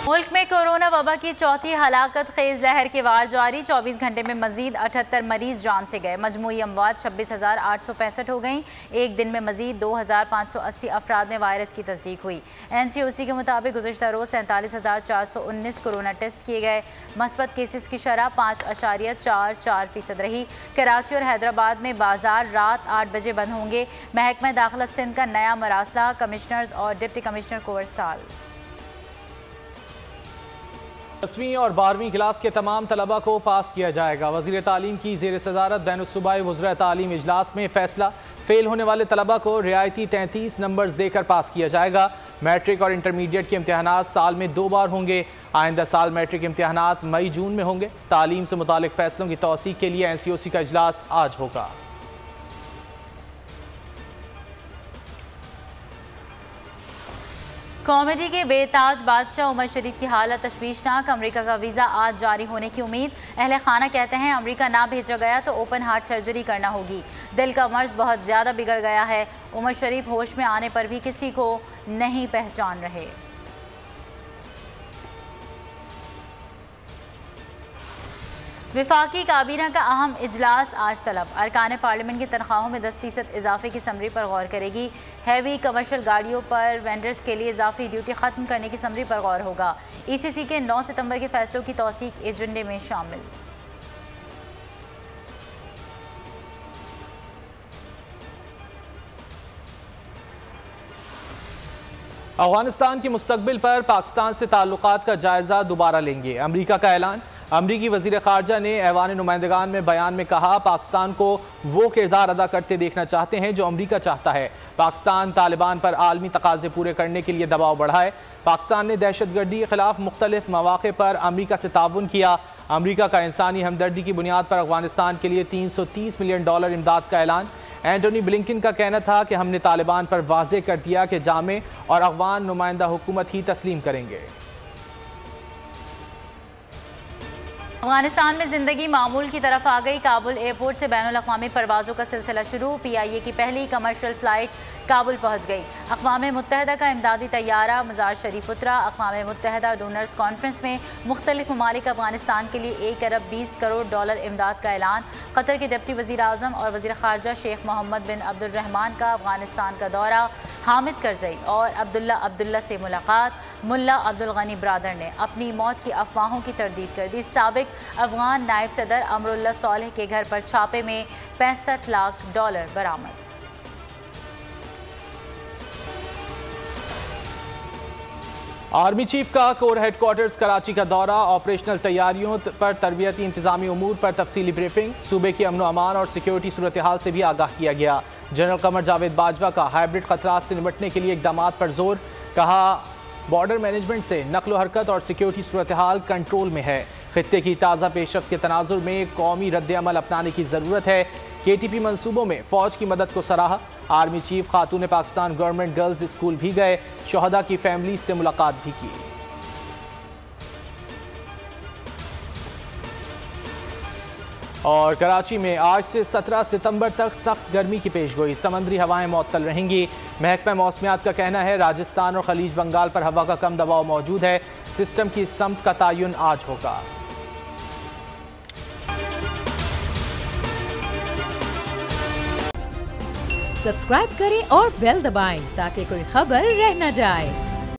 मुल्क में कोरोना वबा की चौथी हलाकत खेज लहर की वार जारी। 24 घंटे में मजीद 78 मरीज जान से गए। मजमूई अमवात 26,865 हो गई। एक दिन में मजीद 2,580 अफराद में वायरस की तस्दीक हुई। NCOC के मुताबिक गुज़िश्ता रोज़ 47,419 कोरोना टेस्ट किए गए। मस्बत केसेस की शरह 5.44% रही। कराची और हैदराबाद में बाजार रात 8 बजे बंद होंगे। महकमा दाखिला सिंध का नया मरासला, कमिश्नर्स और डिप्टी कमिश्नर को अरसाल। 10वीं और 12वीं क्लास के तमाम तलबा को पास किया जाएगा। वज़ीर तालीम की ज़ेर सदारत बैनुस्सूबाई वज़राए तालीम इजलास में फैसला। फेल होने वाले तलबा को रियायती 33 नंबर्स देकर पास किया जाएगा। मैट्रिक और इंटरमीडिएट के इम्तहानात साल में 2 बार होंगे। आइंदा साल मैट्रिक इम्तहानात मई जून में होंगे। तालीम से मुतालिक फैसलों की तौसीक के लिए NCOC का इजलास आज होगा। कॉमेडी के बेताज बादशाह उमर शरीफ की हालत तशवीशनाक। अमेरिका का वीज़ा आज जारी होने की उम्मीद। अहले खाना कहते हैं अमेरिका ना भेजा गया तो ओपन हार्ट सर्जरी करना होगी। दिल का मर्ज बहुत ज़्यादा बिगड़ गया है। उमर शरीफ होश में आने पर भी किसी को नहीं पहचान रहे। विफाकी काबीना का अहम इजलास आज तलब। अरकान पार्लियामेंट की तनख्वाहों में 10% इजाफे की समरी पर गौर करेगी। हैवी कमर्शियल गाड़ियों पर वेंडर्स के लिए इजाफी ड्यूटी ख़त्म करने की समरी पर गौर होगा। ECC के 9 सितंबर के फैसलों की तौसीक एजेंडे में शामिल। अफगानिस्तान के मुस्तकबिल पर पाकिस्तान से ताल्लुकात का जायजा दोबारा लेंगे। अमरीका का ऐलान। अमरीकी वज़ीर ख़ारजा ने ऐवान नुमाइंदगान में बयान में कहा, पाकिस्तान को वो किरदार अदा करते देखना चाहते हैं जो अमरीका चाहता है। पाकिस्तान तालिबान पर आलमी तकाज़े पूरे करने के लिए दबाव बढ़ाए। पाकिस्तान ने दहशतगर्दी के खिलाफ मुख्तलिफ मौक़े पर अमरीका से ताउन किया। अमरीका का इंसानी हमदर्दी की बुनियाद पर अफगानिस्तान के लिए $330 मिलियन इमदाद का ऐलान। एंटोनी ब्लिंकन का कहना था कि हमने तालिबान पर वाज़ेह कर दिया कि जामे और अफगान नुमाइंदा हुकूमत ही तस्लीम करेंगे। अफगानिस्तान में जिंदगी मामूल की तरफ आ गई। काबुल एयरपोर्ट से बैनुल अक़वामी परवाज़ों का सिलसिला शुरू। PIA की पहली कमर्शियल फ़्लाइट काबुल पहुँच गई। अक़वाम मुत्तहदा का इमदादी तैयारा मज़ार शरीफ उतरा। अक़वाम मुत्तहदा डोनर्स कॉन्फ्रेंस में मुख्तलिफ ममालिक अफगानिस्तान के लिए $1 अरब 20 करोड़ इमदाद का ऐलान। कतर के डिप्टी वज़ीर आज़म और वज़ीर ख़ारजा शेख मोहम्मद बिन अब्दुर्रहमान का अफगानिस्तान का दौरा। हामिद करज़ई और अब्दुल्ला से मुलाकात। मुल्ला अब्दुल गनी ब्रादर ने अपनी मौत की अफवाहों की तरदीद कर दी। साबिक अफगान नायब सदर अमरुल्लाह सोलेह के घर पर छापे में $65 लाख बरामद। आर्मी चीफ का कोर हेडक्वार्टर्स कराची का दौरा। ऑपरेशनल तैयारियों पर तरबियती इंतजामी उमूर पर तफसीली ब्रीफिंग। सूबे की अमन अमान और सिक्योरिटी सूरत हाल से भी आगाह किया गया। जनरल कमर जावेद बाजवा का हाइब्रिड खतरात से निपटने के लिए इकदामात पर जोर। कहा, बॉर्डर मैनेजमेंट से नकलो हरकत और सिक्योरिटी सूरत हाल कंट्रोल में है। खित्ते की ताज़ा पेशरफ्त के तनाजुर में कौमी रद्द-ए-अमल अपनाने की ज़रूरत है। KTP मंसूबों में फ़ौज की मदद को सराहा। आर्मी चीफ खातून पाकिस्तान गवर्नमेंट गर्ल्स स्कूल भी गए। शहदा की फैमिली से मुलाकात भी की। और कराची में आज से 17 सितंबर तक सख्त गर्मी की पेशगोई। समंदरी हवाएं मअतल रहेंगी। महकमा मौसमियात का कहना है राजस्थान और खलीज बंगाल पर हवा का कम दबाव मौजूद है। सिस्टम की समत का तयन आज होगा। सब्सक्राइब करें और बेल दबाएं ताकि कोई खबर रह न जाए।